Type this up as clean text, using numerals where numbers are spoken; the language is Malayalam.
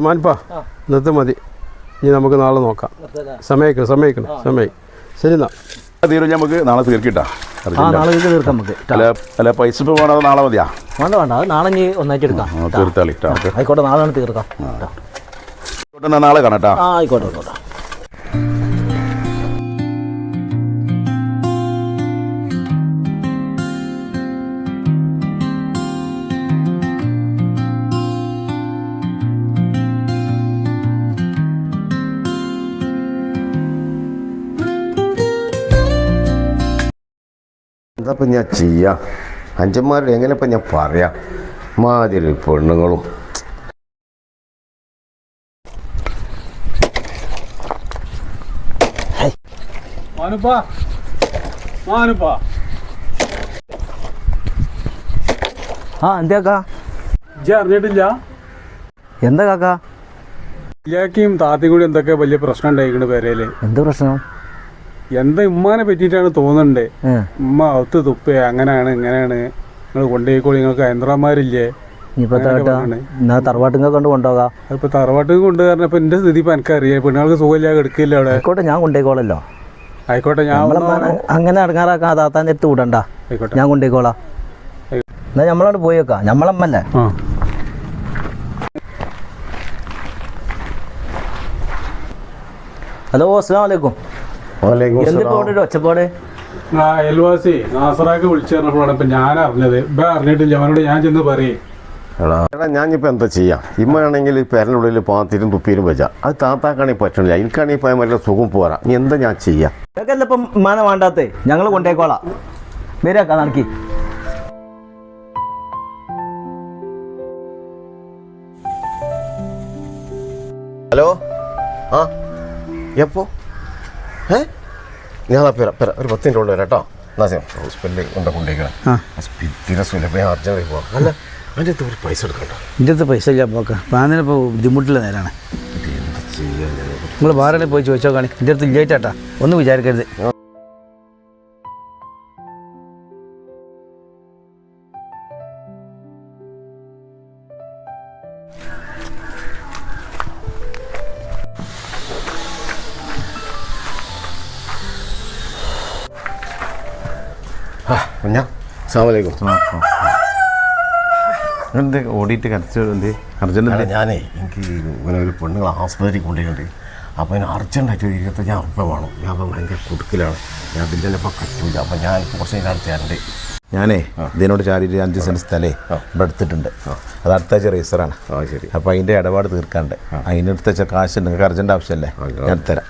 മാൻപാ ഇന്നത്തെ മതി. ഇനി നമുക്ക് നാളെ നോക്കാം. സമയിക്കണം. ശരി എന്നാ തീരും നമുക്ക് നാളെ തീർക്കിട്ടാ. നാളെ തീർക്കാം നമുക്ക്. അല്ല പൈസ ഇപ്പോൾ വേണത് നാളെ മതിയാ? വേണ്ട അത് നാളെ ഇനി ഒന്നായിട്ട് എടുക്കാം. തീർത്താളി. ആയിക്കോട്ടെ, നാളെ തീർക്കാം. നാളെ കാണാട്ടാ. ആയിക്കോട്ടെ. എന്താ ഇപ്പം ഞാൻ ചെയ്യാം? അഞ്ചന്മാരുടെ എങ്ങനെ ഇപ്പം ഞാൻ പറയാം? മാതിരി പെണ്ണുങ്ങളും എന്താ അറിഞ്ഞിട്ടില്ല? എന്താ കാക്ക? ഇയാക്കിയും താത്തയും കൂടി എന്തൊക്കെ വലിയ പ്രശ്നം ഉണ്ടായിക്കണ് പേരയില്. എന്താ പ്രശ്നം? എന്താ ഉമ്മാനെ പറ്റിയിട്ടാണ് തോന്നുന്നുണ്ട്. ഉമ്മ ഒത്ത് തുപ്പേ അങ്ങനെയാണ് ഇങ്ങനെയാണ്, നിങ്ങൾ കൊണ്ടുപോയിക്കോളി, നിങ്ങൾക്ക് ഹൈന്ദരാമാരില്ലേ. തറവാട്ടിങ്ങ കൊണ്ട് കൊണ്ടുപോകാം. ഇപ്പൊ തറവാട്ടിൽ കൊണ്ടുപോകാൻ ഇപ്പൊ എന്റെ സ്ഥിതി ഇപ്പൊ എനിക്കറിയാം. പെണ്ണുങ്ങൾക്ക് സുഖമില്ല, കിടക്കില്ല അവിടെ. ആയിക്കോട്ടെ, ഞാൻ കൊണ്ടുപോയിക്കോളല്ലോ. ആയിക്കോട്ടെ, ഞാൻ അങ്ങനെ ഇറങ്ങാറാക്കാൻ താത്താൻ്റെ അടുത്ത് വിടണ്ട. ഞാൻ കൊണ്ടുപോയിക്കോളാം. എന്നാ നമ്മളോട് പോയി വെക്കാം. നമ്മളമ്മല്ലേ? ഹലോ, അസ്സലാമു അലൈക്കും. ഒച്ചപ്പാട്? അയൽവാസി നാസറാക്ക് വിളിച്ചു പറഞ്ഞപ്പോഴാണ് ഇപ്പൊ ഞാൻ അറിഞ്ഞത്. ഇപ്പൊ അറിഞ്ഞിട്ടില്ല. അവനോട് ഞാൻ ചെന്ന് പറയേ. എടാ ഞാനിപ്പോൾ എന്താ ചെയ്യാം? ഇമ്മയാണെങ്കിൽ പേരനുള്ളിൽ പാത്തിരും തുപ്പീരും വെച്ചാൽ അത് താത്താക്കാണെങ്കിൽ പറ്റണില്ല. എനിക്കാണെങ്കിൽ പോയാൽ നല്ല സുഖം പോരാ. ഇനി എന്താ ഞാൻ ചെയ്യാം? ഞങ്ങൾക്കല്ല ഇപ്പം മാന വേണ്ടാത്തേ. ഞങ്ങൾ കൊണ്ടേക്കോളാം. വരാക്കാം നടക്കി. ഹലോ, എപ്പോ? ഞാൻ ഒരു 10 മിനിറ്റ് കൊണ്ട് വരാം കേട്ടോ. ഹോസ്പിറ്റലിൽ കൊണ്ടേക്കണം. അർജന്റ് പോവാം. അല്ല, അതിൻ്റെ അടുത്ത് ഒരു പൈസ എടുക്കണ്ട. എൻ്റെ അടുത്ത് പൈസ ഇല്ല. പോക്ക പാന്നിനിപ്പോൾ ബുദ്ധിമുട്ടുള്ള നേരമാണ്. നിങ്ങൾ വേറെ പോയി ചോദിച്ചോ കാണി. എൻ്റെ അടുത്ത് ഇല്ലായിട്ടാ, ഒന്നും വിചാരിക്കരുത്. ഓടിയിട്ട് കരച്ചത് അർജന്റ്? ഞാനേ എനിക്ക് ഇങ്ങനെ ഒരു പെണ്ണുങ്ങൾ ആസ്പത്രിയിൽ കൊണ്ടുപോയിട്ടുണ്ട്. അപ്പോൾ അതിന് അർജൻറ്റായിട്ട് 25,000 ഉറുപ്പിക വേണം. ഞാൻ അപ്പോൾ ഭയങ്കര കുടുക്കിലാണ്. ഞാൻ ഇതിൻ്റെ ഇപ്പോൾ കറ്റൂല. അപ്പോൾ ഞാൻ കുറച്ച് കഴിഞ്ഞാൽ തരണ്ട്. ഞാനേ ഇതിനോട് ചാരിയിട്ട് 5 സെൻറ്റ് സ്ഥലേ ഇവിടെ എടുത്തിട്ടുണ്ട്. അത് അടുത്താഴ്ച രജിസ്റ്ററാണ്. ശരി. അപ്പോൾ അതിൻ്റെ ഇടപാട് തീർക്കാണ്ട് അതിനടുത്ത് വെച്ച കാശ് നിങ്ങൾക്ക് അർജൻറ്റ് ആവശ്യമല്ലേ? ഞാൻ തരാം.